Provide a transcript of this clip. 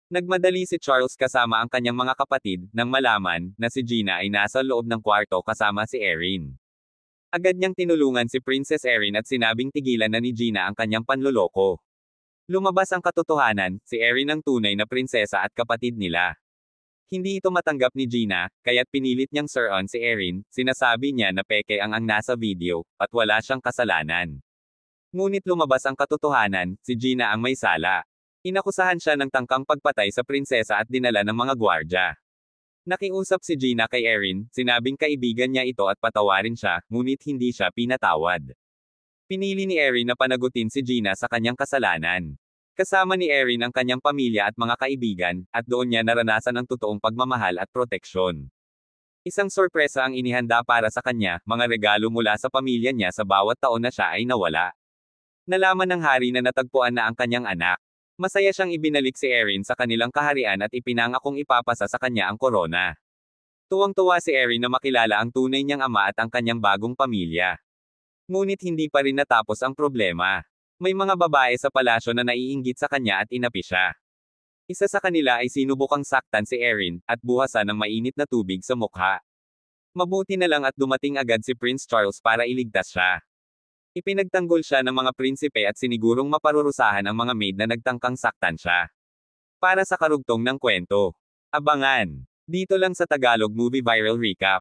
Nagmadali si Charles kasama ang kanyang mga kapatid nang malaman na si Gina ay nasa loob ng kwarto kasama si Erin. Agad niyang tinulungan si Princess Erin at sinabing tigilan na ni Gina ang kanyang panloloko. Lumabas ang katotohanan, si Erin ang tunay na prinsesa at kapatid nila. Hindi ito matanggap ni Gina, kaya't pinilit niyang suruan si Erin, sinasabi niya na peke ang nasa video, at wala siyang kasalanan. Ngunit lumabas ang katotohanan, si Gina ang may sala. Inakusahan siya ng tangkang pagpatay sa prinsesa at dinala ng mga gwardya. Nakiusap si Gina kay Erin, sinabing kaibigan niya ito at patawarin siya, ngunit hindi siya pinatawad. Pinili ni Erin na panagutin si Gina sa kanyang kasalanan. Kasama ni Erin ang kanyang pamilya at mga kaibigan, at doon niya naranasan ang totoong pagmamahal at proteksyon. Isang sorpresa ang inihanda para sa kanya, mga regalo mula sa pamilya niya sa bawat taon na siya ay nawala. Nalaman ng hari na natagpuan na ang kanyang anak. Masaya siyang ibinalik si Erin sa kanilang kaharian at ipinangakong ipapasa sa kanya ang korona. Tuwang-tuwa si Erin na makilala ang tunay niyang ama at ang kanyang bagong pamilya. Ngunit hindi pa rin natapos ang problema. May mga babae sa palasyo na naiinggit sa kanya at inapi siya. Isa sa kanila ay sinubukang saktan si Erin, at buhasan ng mainit na tubig sa mukha. Mabuti na lang at dumating agad si Prince Charles para iligtas siya. Ipinagtanggol siya ng mga prinsipe at sinigurong maparurusahan ang mga maid na nagtangkang saktan siya. Para sa karugtong ng kwento. Abangan! Dito lang sa Tagalog Movie Viral Recap.